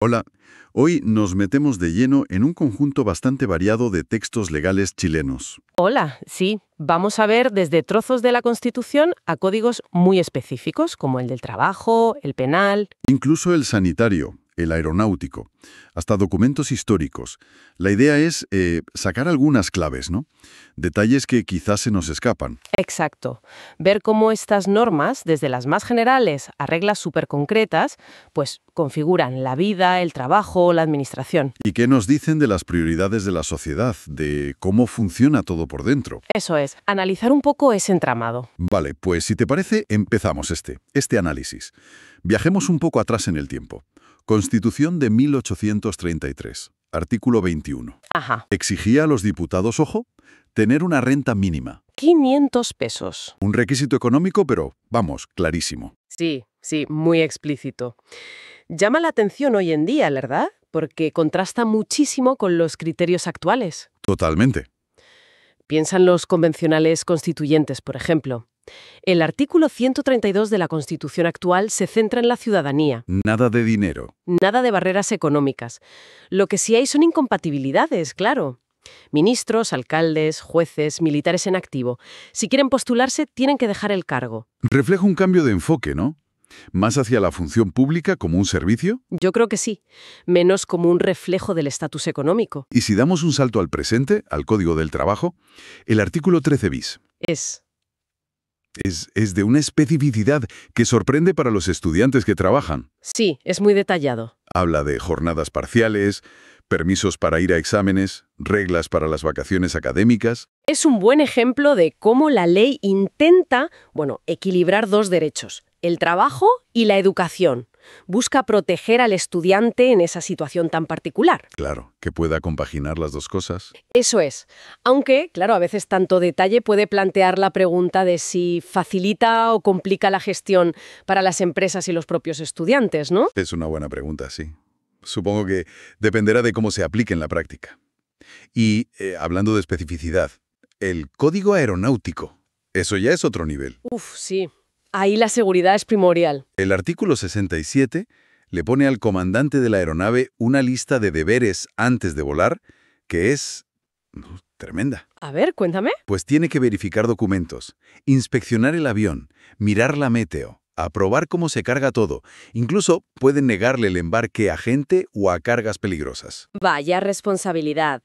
Hola, hoy nos metemos de lleno en un conjunto bastante variado de textos legales chilenos. Hola, sí, vamos a ver desde trozos de la Constitución a códigos muy específicos, como el del trabajo, el penal. Incluso el sanitario, el aeronáutico, hasta documentos históricos. La idea es sacar algunas claves, ¿no? Detalles que quizás se nos escapan. Exacto. Ver cómo estas normas, desde las más generales a reglas súper concretas, pues configuran la vida, el trabajo, la administración. ¿Y qué nos dicen de las prioridades de la sociedad, de cómo funciona todo por dentro? Eso es, analizar un poco ese entramado. Vale, pues si te parece, empezamos este análisis. Viajemos un poco atrás en el tiempo. Constitución de 1833, artículo 21. Ajá, Exigía a los diputados, ojo, tener una renta mínima. 500 pesos. Un requisito económico, pero, vamos, clarísimo. Sí, sí, muy explícito. Llama la atención hoy en día, ¿verdad? Porque contrasta muchísimo con los criterios actuales. Totalmente. Piensan los convencionales constituyentes, por ejemplo. El artículo 132 de la Constitución actual se centra en la ciudadanía, Nada de dinero. nada de barreras económicas. Lo que sí hay son incompatibilidades, claro. Ministros, alcaldes, jueces, militares en activo. Si quieren postularse, tienen que dejar el cargo. Refleja un cambio de enfoque, ¿no? Más hacia la función pública como un servicio. Yo creo que sí, menos como un reflejo del estatus económico. Y si damos un salto al presente, al Código del Trabajo, el artículo 13 bis. Es. Es de una especificidad que sorprende para los estudiantes que trabajan. Sí, es muy detallado. Habla de jornadas parciales, permisos para ir a exámenes, reglas para las vacaciones académicas. Es un buen ejemplo de cómo la ley intenta, equilibrar dos derechos, el trabajo y la educación. Busca proteger al estudiante en esa situación tan particular. Claro, que pueda compaginar las dos cosas. Eso es. Aunque, claro, a veces tanto detalle puede plantear la pregunta de si facilita o complica la gestión para las empresas y los propios estudiantes, ¿no? Es una buena pregunta, sí. Supongo que dependerá de cómo se aplique en la práctica. Y, hablando de especificidad, el código aeronáutico. Eso ya es otro nivel. Uf, sí. Ahí la seguridad es primordial. El artículo 67 le pone al comandante de la aeronave una lista de deberes antes de volar que es tremenda. A ver, cuéntame. Pues tiene que verificar documentos, inspeccionar el avión, mirar la meteo, aprobar cómo se carga todo. Incluso pueden negarle el embarque a gente o a cargas peligrosas. Vaya responsabilidad.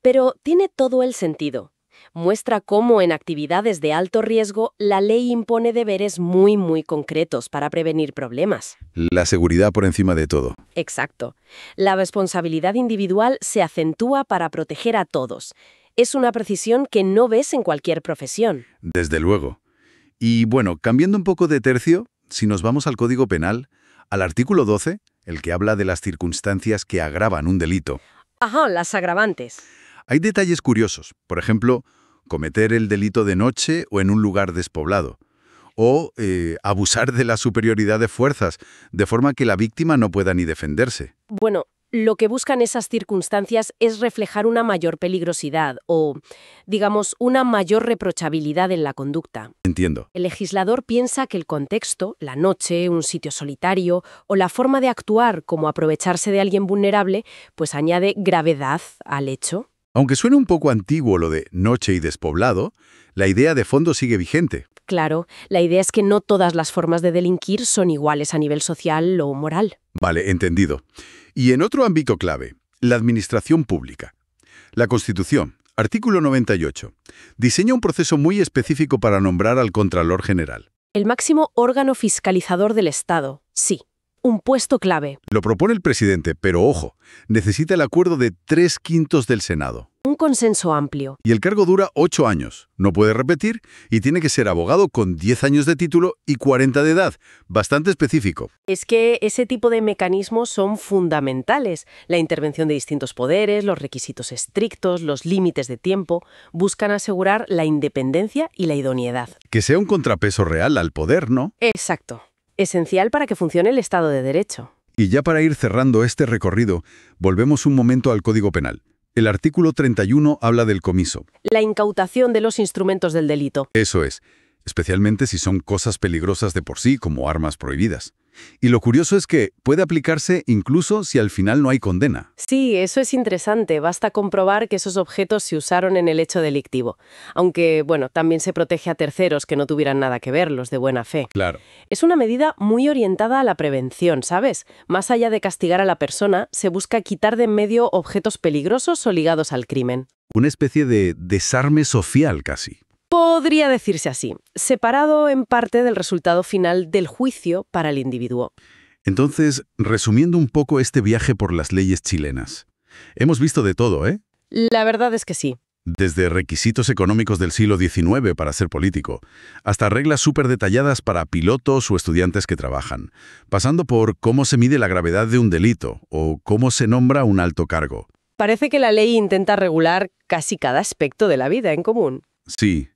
Pero tiene todo el sentido. Muestra cómo en actividades de alto riesgo la ley impone deberes muy concretos para prevenir problemas. La seguridad por encima de todo. Exacto. La responsabilidad individual se acentúa para proteger a todos. Es una precisión que no ves en cualquier profesión. Desde luego. Y bueno, cambiando un poco de tercio, si nos vamos al Código Penal, al artículo 12, el que habla de las circunstancias que agravan un delito. Ajá, las agravantes. Hay detalles curiosos, por ejemplo, cometer el delito de noche o en un lugar despoblado, o abusar de la superioridad de fuerzas, de forma que la víctima no pueda ni defenderse. Bueno, lo que buscan esas circunstancias es reflejar una mayor peligrosidad o, digamos, una mayor reprochabilidad en la conducta. Entiendo. El legislador piensa que el contexto, la noche, un sitio solitario o la forma de actuar como aprovecharse de alguien vulnerable, pues añade gravedad al hecho. Aunque suene un poco antiguo lo de noche y despoblado, la idea de fondo sigue vigente. Claro, la idea es que no todas las formas de delinquir son iguales a nivel social o moral. Vale, entendido. Y en otro ámbito clave, la administración pública. La Constitución, artículo 98, diseña un proceso muy específico para nombrar al Contralor General. El máximo órgano fiscalizador del Estado, sí. Un puesto clave. Lo propone el presidente, pero ojo, necesita el acuerdo de 3/5 del Senado. Un consenso amplio. Y el cargo dura 8 años. No puede repetir y tiene que ser abogado con 10 años de título y 40 de edad. Bastante específico. Es que ese tipo de mecanismos son fundamentales. La intervención de distintos poderes, los requisitos estrictos, los límites de tiempo, buscan asegurar la independencia y la idoneidad. Que sea un contrapeso real al poder, ¿no? Exacto. Esencial para que funcione el Estado de Derecho. Y ya para ir cerrando este recorrido, volvemos un momento al Código Penal. El artículo 31 habla del comiso. La incautación de los instrumentos del delito. Eso es, especialmente si son cosas peligrosas de por sí, como armas prohibidas. Y lo curioso es que puede aplicarse incluso si al final no hay condena. Sí, eso es interesante. Basta comprobar que esos objetos se usaron en el hecho delictivo. Aunque, bueno, también se protege a terceros que no tuvieran nada que ver, los de buena fe. Claro. Es una medida muy orientada a la prevención, ¿sabes? Más allá de castigar a la persona, se busca quitar de en medio objetos peligrosos o ligados al crimen. Una especie de desarme social casi. Podría decirse así, separado en parte del resultado final del juicio para el individuo. Entonces, resumiendo un poco este viaje por las leyes chilenas. Hemos visto de todo, ¿eh? La verdad es que sí. Desde requisitos económicos del siglo XIX para ser político, hasta reglas súper detalladas para pilotos o estudiantes que trabajan, pasando por cómo se mide la gravedad de un delito o cómo se nombra un alto cargo. Parece que la ley intenta regular casi cada aspecto de la vida en común. Sí,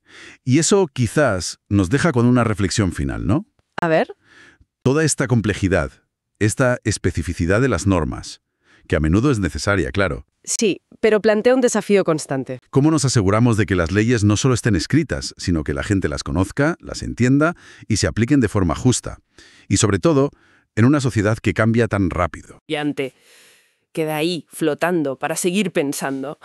y eso quizás nos deja con una reflexión final, ¿no? A ver. Toda esta complejidad, esta especificidad de las normas, que a menudo es necesaria, claro. Sí, pero plantea un desafío constante. ¿Cómo nos aseguramos de que las leyes no solo estén escritas, sino que la gente las conozca, las entienda y se apliquen de forma justa? Y sobre todo, en una sociedad que cambia tan rápido. Y ante queda ahí, flotando, para seguir pensando.